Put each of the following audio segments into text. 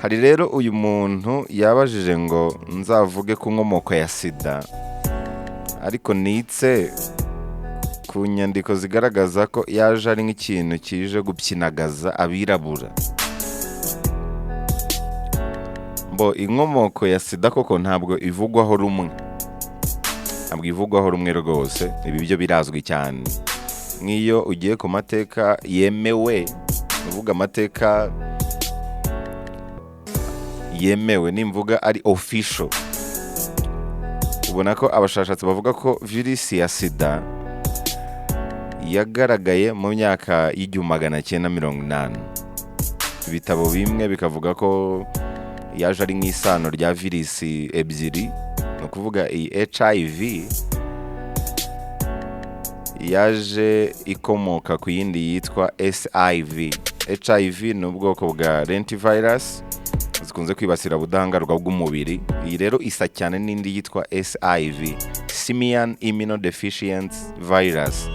hari rero uyu muntu yabajije ngo nzavuge ku nkomoko ya sida, ariko nitse ku nyandiko zigaragaza ko yaje ari nk'ikintu kije gupyinagaza abirabura. Inkomoko ya sida koko ntabwo ivugwaho rumwe, ntabwo ivugwaho rumwe rwose. Ibi byo birazwi cyane. Nk'iyo ugiye ku mateka yemewe, uvuga amateka yemewe nimvuga ari official, ubona ko abashakashatsi bavuga ko virusi ya sida yagaragaye mu myaka y'1980. Ibitabo bimwe bikavuga ko yaje ari nk'isano rya virusi ebyiri, ni ukuvuga iyi HIV yaje ikomoka ku yindi yitwa SIV. HIV ni ubwoko bwa lentivirus zikunze kwibasira ubudahangarwa bw'umubiri. Iyi rero isa cyane n'indi yitwa SIV, Simian Immunodeficiency Virus,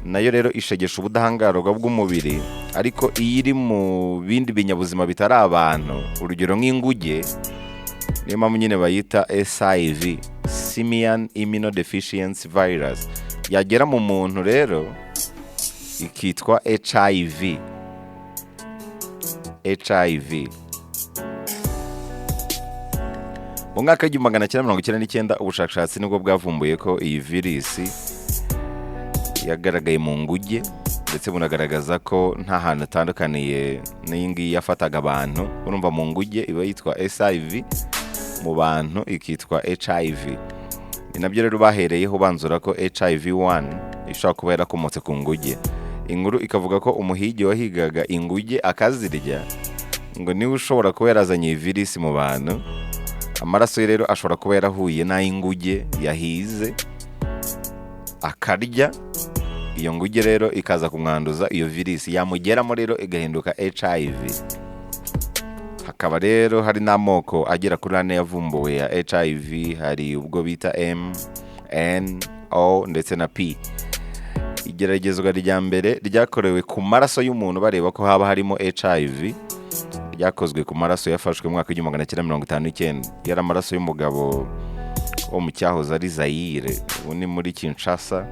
nayo rero ishegesha ubudahangarwa bw'umubiri, ariko iyi iri mu bindi binyabuzima bitari abantu, urugero nk'inguge, niyo mpamvu nyine bayita SIV, Simian Immunodeficiency Virus. Yagera mu muntu rero ikitwa HIV. Mu mwaka w'1999 ubushakashatsi nibwo bwavumbuye ko iyi virusi yagaragaye mu nguge, ndetse bunagaragaza ko nta hantu atandukaniye n'iyi ngiyi yafataga abantu. Urumva mu nguge iba yitwa SIV, mu bantu ikitwa HIV. Ni nabyo rero bahereyeho banzura ko HIV-1 ishobora kuba yarakomotse ku nguge. Inkuru ikavuga ko umuhigi wahigaga inguge akazirya ngo niwe ushobora kuba yarazanye iyi virusi mu bantu. Amaraso ye rero ashobora kuba yarahuye n'ay'inguge yahize akarya, iyo nguge rero ikaza kumwanduza iyo virusi, yamugeramo rero igahinduka HIV. Hakaba rero hari n'amoko agera kuri 4 yavumbuwe ya HIV. Hari ubwo bita M, N, O ndetse na P. Igeragezwa rya mbere ryakorewe ku maraso y'umuntu bareba ko haba harimo HIV, ryakozwe ku maraso yafashwe mu mwaka w'1959. Yari amaraso y'umugabo wo mu cyahoze ari Zaire, ubu ni muri Kinshasa,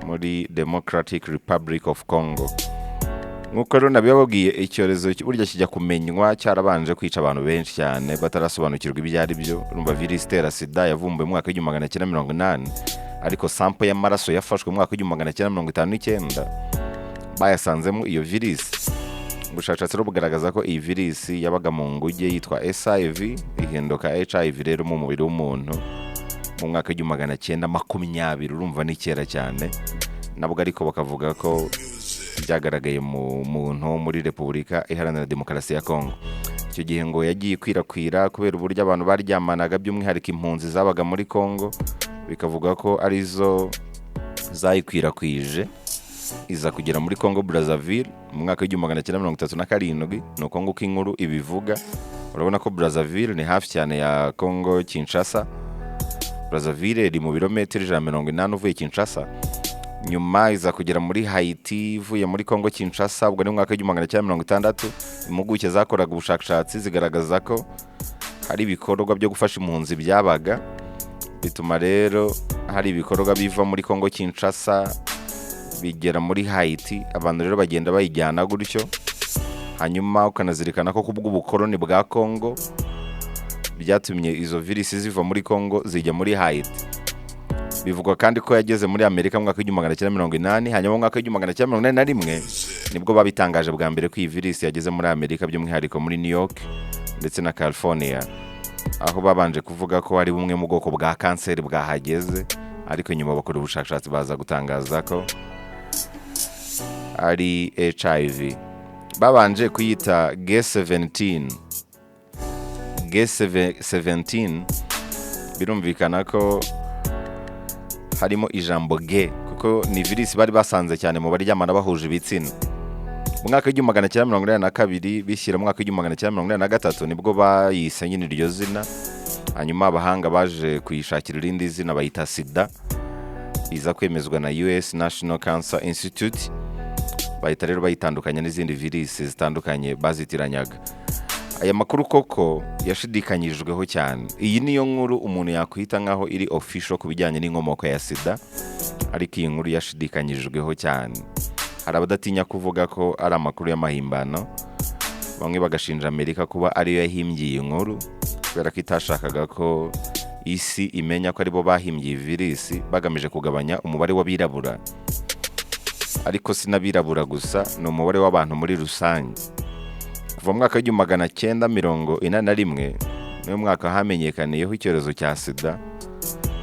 muri Democratic Republic of Congo. Nk'uko rero nabibabwiye, icyorezo burya kijya kumenywa cyarabanje kwica abantu benshi cyane batarasobanukirwa ibyo ari byo. Urumva virusi itera sida yavumbuwe mu mwaka w'1980, ariko sample y'amaraso yafashwe mu mwaka w'1959 bayasanzemo iyo virusi. Ubushakashatsi rero bugaragaza ko iyi virusi yabaga mu nguge yitwa SIV ihinduka HIV rero mu mubiri w'umuntu mu mwaka w'1920. Urumva ni kera cyane. Nabwo ariko bakavuga ko byagaragaye mu muntu muri Repubulika Iharanira Demokarasi ya Kongo. Icyo gihe ngo yagiye kwirakwira kubera uburyo abantu baryamanaga, by'umwihariko impunzi zabaga muri Kongo, bikavuga ko arizo zayikwirakwije, iza kugera muri Congo Brazzaville mu mwaka w'1937. ni uko nguko inkuru ibivuga. Urabona ko Brazzaville ni hafi cyane ya Congo Kinshasa. Brazzaville iri mu birometero 180 uvuye Kinshasa. Nyuma iza kugera muri Haiti ivuye muri Congo Kinshasa, ubwo ni mu mwaka w'1960. Impuguke zakoraga ubushakashatsi zigaragaza ko hari ibikorwa byo gufasha impunzi byabaga, bituma rero hari ibikorwa biva muri Congo Kinshasa bigera muri Haiti. Abantu rero bagenda bayijyana gutyo, hanyuma ukanazirikana ko kubw'ubukoloni bwa Congo byatumye izo virusi ziva muri Congo zijya muri Haiti. Bivugwa kandi ko yageze muri Amerika mu mwaka w'1980, hanyuma mu mwaka w'1981 nibwo babitangaje bwa mbere ko iyi virusi yageze muri Amerika, by'umwihariko muri New York ndetse na California, aho babanje kuvuga ko ari bumwe mu bwoko bwa kanseri bwahageze, ariko nyuma bakora ubushakashatsi baza gutangaza ko ari HIV. Babanje kuyita G17. G17 birumvikana ko harimo ijambo G, kuko ni virusi bari basanze cyane mu baryamana bahuje ibitsina. Mu mwaka w'1982 bishyira mu mwaka w'1983 nibwo bayise nyine iryo zina. Hanyuma abahanga baje kuyishakira irindi zina bayita Sida, iza kwemezwa na US National Cancer Institute. Bayita rero bayitandukanya n'izindi virusi zitandukanye bazitiranyaga. aya makuru koko yashidikanyijweho cyane. Iyi niyo nkuru umuntu yakwita nkaho iri official ku bijyanye n'inkomoko ya sida, ariko iyi nkuru yashidikanyijweho cyane. Hari abadatinya kuvuga ko ari amakuru y'amahimbano, bamwe bagashinja Amerika kuba ariyo yahimbye iyi nkuru kubera ko itashakaga ko isi imenya ko aribo bahimbye virisi bagamije kugabanya umubare w'abirabura. Ariko si n'abirabura gusa, ni umubare w'abantu muri rusange. Kuva mu mwaka w'1941 niyo mwaka hamenyekaniyeho icyorezo cya sida.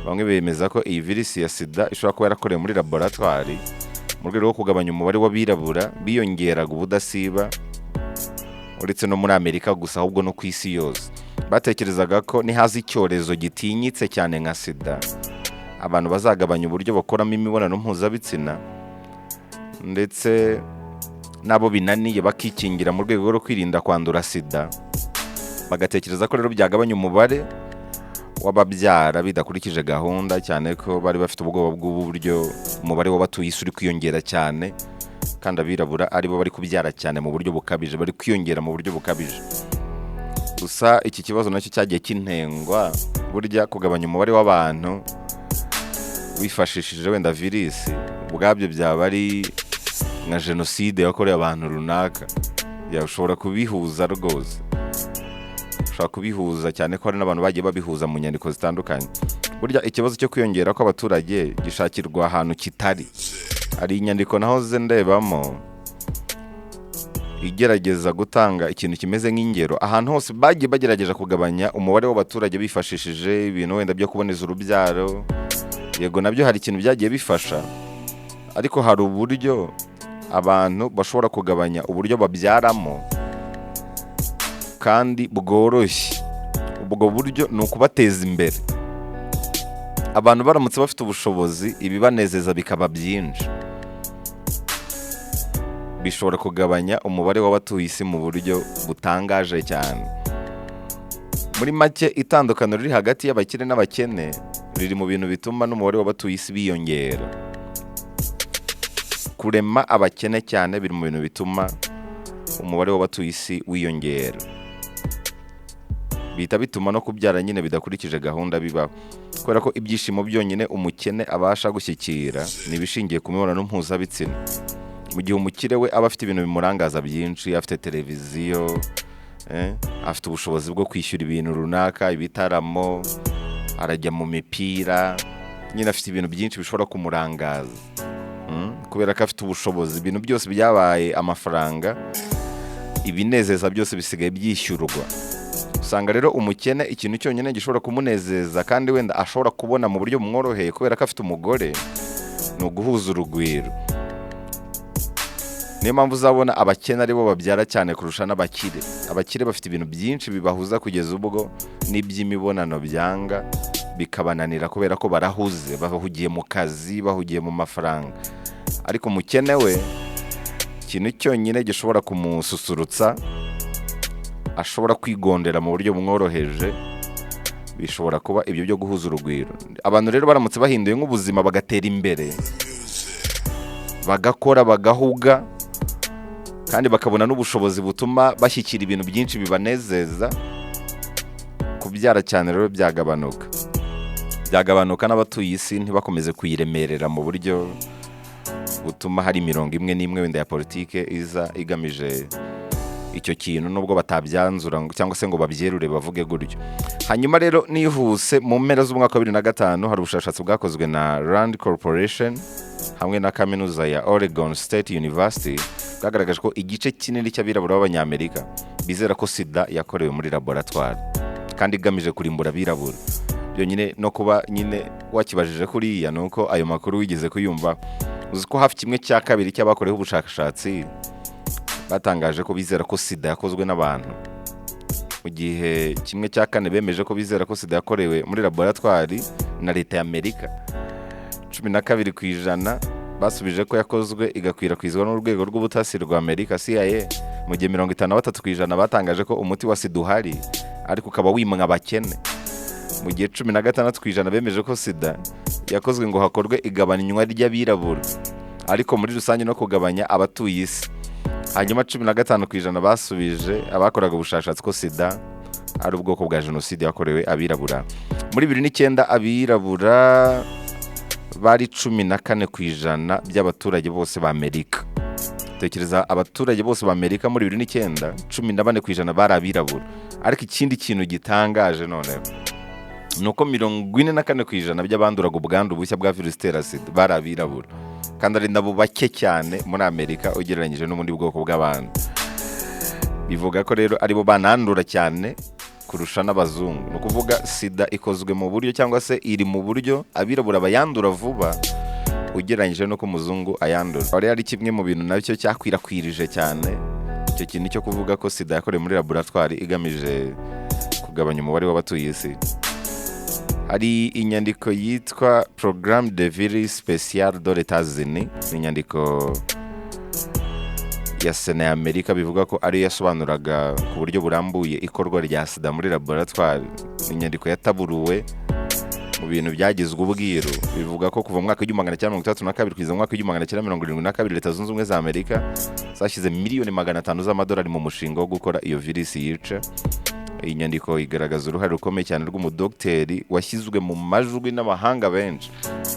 Bamwe bemeza ko iyi virisi ya sida ishobora kuba yarakorewe muri laboratwari mu rwego rwo kugabanya umubare w'abirabura biyongeraga ubudasiba, uretse no muri Amerika gusa ahubwo no ku isi yose. Batekerezaga ko nihaza icyorezo gitinyitse cyane nka sida, abantu bazagabanya uburyo bakoramo imibonano mpuzabitsina, ndetse nabo binaniye bakikingira mu rwego rwo kwirinda kwandura sida. Bagatekereza ko rero byagabanya umubare w'ababyara bidakurikije gahunda, cyane ko bari bafite ubwoba bw'uburyo umubare w'abatuye isi uri kwiyongera cyane, kandi abirabura aribo bari kubyara cyane mu buryo bukabije, bari kwiyongera mu buryo bukabije. Gusa iki kibazo nacyo cyagiye kintengwa, burya kugabanya umubare w'abantu wifashishije wenda virisi ubwabyo byaba ari nka Jenoside yakorewe abantu runaka. Ushobora kubihuza rwose, ushobora kubihuza cyane ko hari n'abantu bagiye babihuza mu nyandiko zitandukanye. Burya ikibazo cyo kwiyongera kw'abaturage gishakirwa ahantu kitari. Hari inyandiko nahoze ndebamo igerageza gutanga ikintu kimeze nk'ingero ahantu hose bagiye bagerageza kugabanya umubare w'abaturage bifashishije ibintu wenda byo kuboneza urubyaro. Yego nabyo hari ikintu byagiye bifasha, ariko hari uburyo abantu bashobora kugabanya uburyo babyaramo kandi bworoshye. Ubwo buryo ni ukubateza imbere. Abantu baramutse bafite ubushobozi, ibibanezeza bikaba byinshi, bishobora kugabanya umubare w'abatuye isi mu buryo butangaje cyane. Muri make, itandukaniro riri hagati y'abakire n'abakene riri mu bintu bituma n'umubare w'abatuye isi biyongera. Kurema abakene cyane biri mu bintu bituma umubare w'abatuye isi wiyongera. Bihita bituma no kubyara nyine bidakurikije gahunda bibaho, kubera ko ibyishimo byonyine umukene abasha gushyikira ni ibishingiye ku mibonano mpuzabitsina, mu gihe umukire we aba afite ibintu bimurangaza byinshi, afite televiziyo, afite ubushobozi bwo kwishyura ibintu runaka, ibitaramo, arajya mu mipira, nyine afite ibintu byinshi bishobora kumurangaza. Kubera ko afite ubushobozi, ibintu byose byabaye amafaranga, ibinezeza byose bisigaye byishyurwa. Usanga rero umukene ikintu cyonyine gishobora kumunezeza kandi wenda ashobora kubona mu buryo bumworoheye kubera ko afite umugore, ni uguhuza urugwiro. Niyo mpamvu uzabona abakene aribo babyara cyane kurusha n'abakire. Abakire bafite ibintu byinshi bibahuza kugeza ubwo n'iby'imibonano byanga bikabananira kubera ko barahuze, bahugiye mu kazi, bahugiye mu mafaranga. Ariko umukene we ikintu cyonyine gishobora kumususurutsa, ashobora kwigondera mu buryo bumworoheje, bishobora kuba ibyo byo guhuza urugwiro. Abantu rero baramutse bahinduye nk'ubuzima bagatera imbere, bagakora, bagahuga, kandi bakabona n'ubushobozi butuma bashyikira ibintu byinshi bibanezeza, kubyara cyane rero byagabanuka. N'abatuye isi ntibakomeze kuyiremerera mu buryo butuma hari imirongo imwe n'imwe wenda ya politike iza igamije icyo kintu, nubwo batabyanzura cyangwa se ngo babyerure bavuge gutyo. Hanyuma rero nihuse, mu mpera z'umwaka wa 2005 hari ubushakashatsi bwakozwe na Rand Corporation hamwe na kaminuza ya Oregon State University bwagaragaje ko igice kinini cy'abirabura b'abanyamerika bizera ko sida yakorewe muri laboratwari kandi igamije kurimbura abirabura. Byonyine no kuba nyine wakibajije kuriya nuko ayo makuru wigeze kuyumva. Uzi ko hafi 1/2 cy'abakorewe ubushakashatsi batangaje ko bizera ko sida yakozwe n'abantu, mu gihe 1/4 bemeje ko bizera ko sida yakorewe muri laboratwari na leta y'Amerika. 12% basubije ko yakozwe igakwirakwizwa n'urwego rw'ubutasi rwa Amerika CIA, mu gihe 53% batangaje ko umuti wa sida uhari ariko ukaba wimwa abakene, mu gihe 16% bemeje ko sida yakozwe ngo hakorwe igabanywa ry'abirabura ariko muri rusange no kugabanya abatuye isi. hanyuma 15% basubije abakoraga ubushakashatsi ko sida ari ubwoko bwa jenoside yakorewe abirabura. Muri 2009 abirabura bari 14% by'abaturage bose ba Amerika. Tekereza abaturage bose ba Amerika muri 2009 14% bari abirabura. Ariko ikindi kintu gitangaje noneho nuko 44% by'abanduraga ubwandu bushya bwa virusi itera sida bari abirabura, kandi ari nabo bake cyane muri Amerika ugereranyije n'ubundi bwoko bw'abantu. Bivuga ko rero aribo banandura cyane kurusha n'abazungu. No kuvuga sida ikozwe mu buryo cyangwa se iri mu buryo abirabura bayandura vuba ugereranyije no ku muzungu ayandura. Ari ari kimwe mu bintu nacyo cyakwirakwirije cyane icyo kintu cyo kuvuga ko sida yakorewe muri laboratoire igamije kugabanya umubare w'abatuye isi. Hari inyandiko yitwa Programme de Virus Spécial de l'États-Unis, inyandiko ya Sena ya Amerika, bivuga ko ari yasobanuraga ku buryo burambuye ikorwa rya sida muri laboratoire. Inyandiko yataburuwe mu bintu byagizwe ubwiru, bivuga ko kuva mu mwaka w'1932 kugeza mu mwaka w'1972 Leta Zunze Ubumwe za Amerika zashyize miliyoni 500 z'amadolari mu mushinga wo gukora iyo virusi yica. Iyi nyandiko igaragaza uruhare rukomeye cyane rw'umudogiteri washyizwe mu majwi n'abahanga benshi,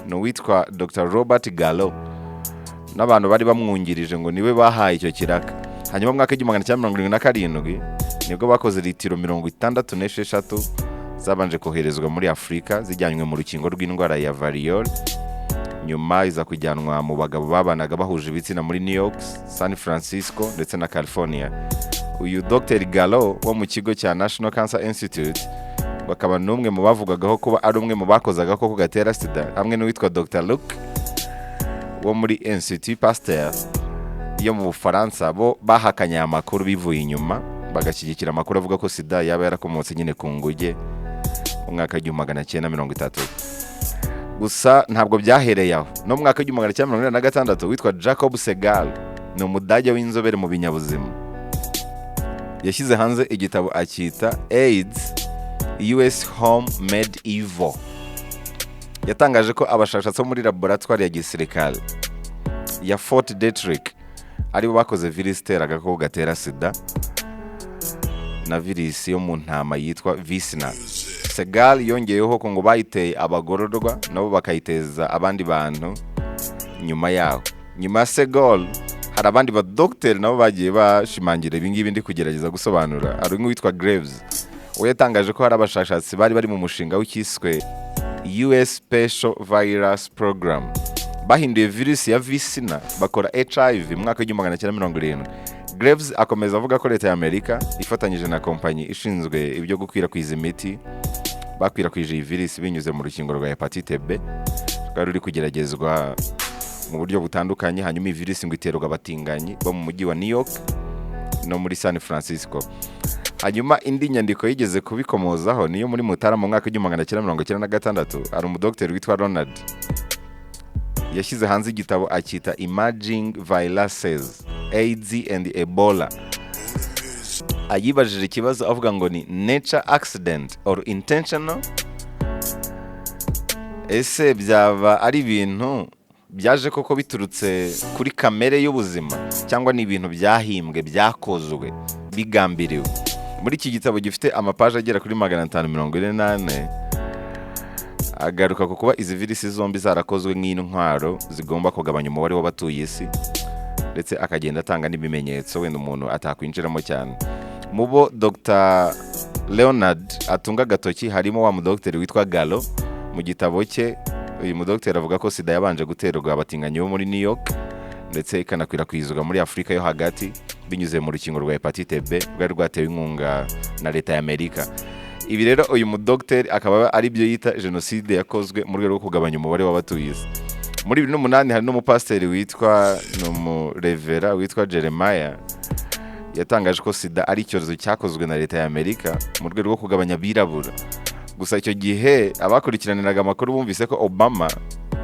no witwa Dr. Robert Gallo, n'abantu bari bamwungirije ngo niwe bahaye icyo kiraka. Hanyuma mu mwaka w'1977 nibwo bakoze litiro 66 zabanje koherezwa muri Afrika zijyanywe mu rukingo rw'indwara ya variole. Nyuma iza kujyanwa mu bagabo babanaga bahuje ibitsina muri New York, San Francisco ndetse na California. Uyu Dr. Gallo wo mu kigo cya National Cancer Institute bakaba n'umwe mu bavugagaho kuba ari umwe mu bakoze agakoko gatera sida, hamwe n'uwitwa Dr. Luc wo muri Institut Pasteur yo mu Bufaransa. Bo bahakanye amakuru bivuye inyuma bagashyigikira amakuru avuga ko sida yaba yarakomotse nyine ku nguge mu mwaka w'1930. Gusa ntabwo byahereye aho. No mu mwaka w'1946 witwa Jacob Segal, ni umudage w'inzobere mu binyabuzima, yashyize hanze igitabo akita AIDS US Home Made Evil. Yatangaje ko abashakashatsi muri laboratoire ya gisirikare ya Fort Detrick aribo bakoze virusi itera agakoko gatera sida na virusi yo mu ntama yitwa Visna. Segal yongeyeho ko ngo bayiteye abagororwa nabo bakayiteza abandi bantu nyuma yaho. Nyuma ya Segal hari abandi badokiteri nabo bagiye bashimangira ibingibi ndi kugerageza gusobanura. Ari nk'uwitwa Graves, we yatangaje ko hari abashakashatsi bari mu mushinga w'ikiswe US Special Virus Program bahinduye virusi ya Visna bakora HIV mu mwaka w'1970. Graves akomeza avuga ko Leta ya Amerika ifatanyije na kompanyi ishinzwe ibyo gukwirakwiza imiti bakwirakwije iyi virusi binyuze mu rukingo rwa hepatite B rwari ruri kugeragezwa mu buryo butandukanye. Hanyuma iyi virusi ngo iterwa abatinganyi bo mu mujyi wa New York no muri San Francisco. Hanyuma indi nyandiko yigeze kubikomozaho niyo muri Mutarama mu mwaka w'1996. Ari umudokiteri witwa Ronald yashyize hanze igitabo akita Emerging Viruses, AIDS and Ebola. Ayibajije ikibazo avuga ngo ni nature accident or intentional. Ese byaba ari ibintu byaje koko biturutse kuri kamere y'ubuzima cyangwa ni ibintu byahimbwe byakozwe bigambiriwe? Muri iki gitabo gifite amapaje agera kuri 548 agaruka ku kuba izi virusi zombi zarakozwe nk'intwaro zigomba kugabanya umubare w'abatuye isi, ndetse akagenda atanga n'ibimenyetso wenda umuntu atakwinjiramo cyane. Mu bo Dr. Leonard atunga agatoki harimo wa mudokiteri witwa Gallo. Mu gitabo cye uyu mudokiteri avuga ko sida yabanje guterwa abatinganyi bo muri New York ndetse ikanakwirakwizwa muri Afrika yo hagati binyuze mu rukingo rwa hepatite B rwari rwatewe inkunga na Leta ya Amerika. Ibi rero uyu mudokiteri akaba ari byo yita jenoside yakozwe mu rwego rwo kugabanya umubare w'abatuye isi. Muri 2008 hari n'umupasiteri witwa n'umurevera witwa Jeremiah yatangaje ko sida ari icyorezo cyakozwe na Leta ya Amerika mu rwego rwo kugabanya abirabura. Gusa icyo gihe abakurikiraniraga amakuru bumvise ko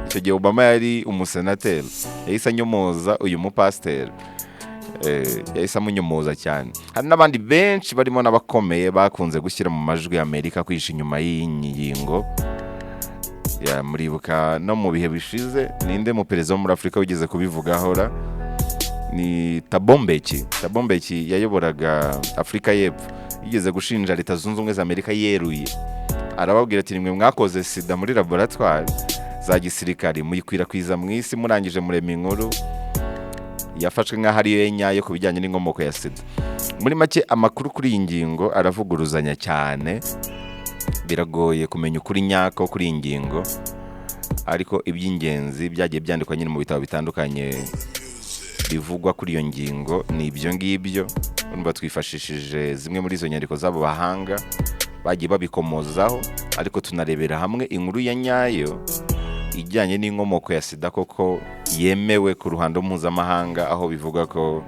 icyo gihe Obama yari umusenateri, yahise anyomoza uyu mupasiteri, yahise amunyomoza cyane. Hari n'abandi benshi barimo n'abakomeye bakunze gushyira mu majwi ya Amerika kwisha inyuma y'iyi ngingo. Muribuka no mu bihe bishize ninde mu perezida wo muri Afrika wigeze kubivugaho ra ni Tabombeki yayoboraga Afrika y'Epfo yigeze gushinja Leta Zunze Ubumwe za Amerika yeruye arababwira ati nimwe mwakoze sida muri laboratoire za gisirikare muyikwirakwiza mu isi murangije murema inkuru yafashwe nk'aho ariyo nyayo ku bijyanye n'inkomoko ya sida. Muri make amakuru kuri iyi ngingo aravuguruzanya cyane, biragoye kumenya ukuri nyako kuri iyi ngingo, ariko iby'ingenzi byagiye byandikwa nyine mu bitabo bitandukanye bivugwa kuri iyo ngingo ni ibyo ngibyo. Urumva twifashishije zimwe muri izo nyandiko z'abo bahanga bagiye babikomozaho, ariko tunarebera hamwe inkuru ya nyayo ijyanye n'inkomoko ya sida koko yemewe ku ruhando mpuzamahanga, aho bivuga ko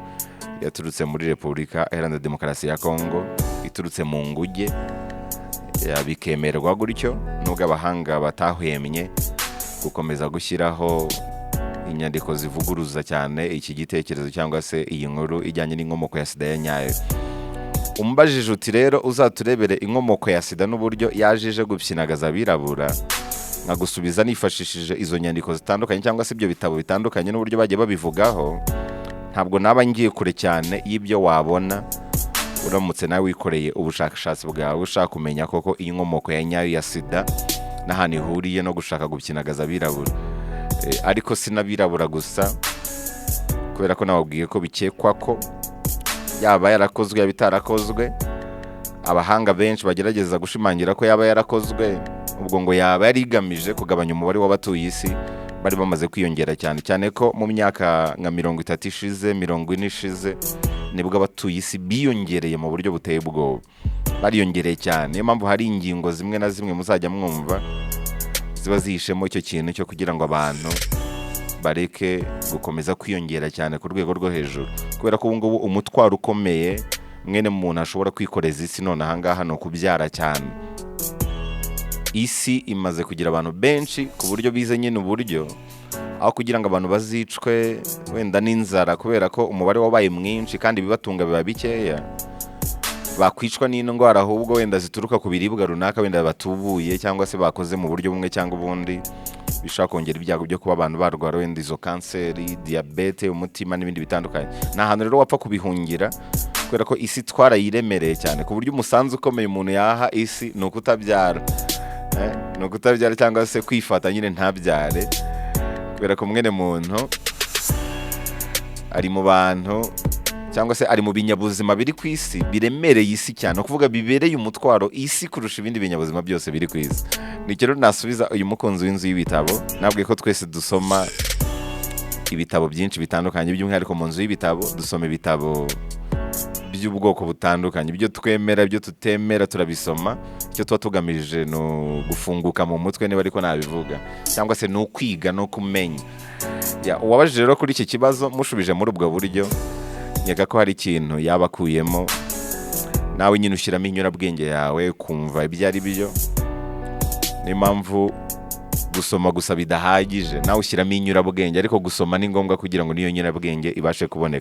yaturutse muri Repubulika Iharanira Demokarasi ya Kongo, iturutse mu nguge, bikemerwa gutyo, nubwo abahanga batahwemye gukomeza gushyiraho inyandiko zivuguruza cyane iki gitekerezo cyangwa se iyi nkuru ijyanye n'inkomoko ya sida ya nyayo. Umbajije uti rero uzaturebere inkomoko ya sida n'uburyo yajije gupyinagaza abirabura, nkagusubiza nifashishije izo nyandiko zitandukanye cyangwa se ibyo bitabo bitandukanye n'uburyo bagiye babivugaho, ntabwo naba ngiye kure cyane y'ibyo wabona uramutse nawe wikoreye ubushakashatsi bwawe ushaka kumenya koko iyi nkomoko ya nyayo ya sida n'ahantu ihuriye no gushaka gupyinagaza abirabura. Ariko sinabirabura gusa, kubera ko nababwiye ko bikekwa ko yaba yarakozwe yaba itarakozwe. Abahanga benshi bagerageza gushimangira ko yaba yarakozwe, ubwo ngo yaba yari igamije kugabanya umubare w'abatuye isi bari bamaze kwiyongera cyane cyane ko mu myaka nka 30 ishize 40 ishize nibwo abatuye isi biyongereye mu buryo buteye ubwoba, bariyongereye cyane. Niyo mpamvu hari ingingo zimwe na zimwe muzajya mwumva ziba zihishemo icyo kintu cyo kugira ngo abantu bareke gukomeza kwiyongera cyane ku rwego rwo hejuru, kubera ko ubu ngubu umutwaro ukomeye mwene muntu ashobora kwikoreza isi none ahangaha ni ukubyara cyane. Isi imaze kugira abantu benshi ku buryo bize nyine uburyo aho kugira ngo abantu bazicwe wenda n'inzara kubera ko umubare wabaye mwinshi kandi ibibatunga biba bikeya, bakwicwa n'ino ndwara ahubwo wenda zituruka ku biribwa runaka wenda batubuye cyangwa se bakoze mu buryo bumwe cyangwa ubundi, bishobora kongera ibyago byo kuba abantu barwara wenda izo kanseri, diyabete, umutima n'ibindi bitandukanye. Nta hantu rero wapfa kubihungira kubera ko isi twarayiremereye cyane ku buryo umusanzu ukomeye umuntu yaha isi ni ukutabyara, ni ukutabyara cyangwa se kwifata nyine ntabyare, kubera ko mwene muntu ari mu bantu cyangwa se ari mu binyabuzima biri ku isi biremereye isi cyane, kuvuga bibereye umutwaro isi kurusha ibindi binyabuzima byose biri ku isi. Nicyo rero nasubiza uyu mukunzi w'inzu y'ibitabo, nabwiye ko twese dusoma ibitabo byinshi bitandukanye, by'umwihariko mu nzu y'ibitabo dusoma ibitabo by'ubwoko butandukanye, ibyo twemera ibyo tutemera turabisoma. Icyo tuba tugamije ni gufunguka mu mutwe niba ariko nabivuga, cyangwa se ni ukwiga no kumenya. Uwabajije rero kuri iki kibazo mushubije muri ubwo buryo, nyega ko hari ikintu yaba akuyemo, nawe nyine ushyiramo inyurabwenge yawe kumva ibyo ari byo. Niyo mpamvu gusoma gusa bidahagije, nawe ushyiramo inyurabwenge, ariko gusoma ni ngombwa kugira ngo niyo nyurabwenge ibashe kuboneka.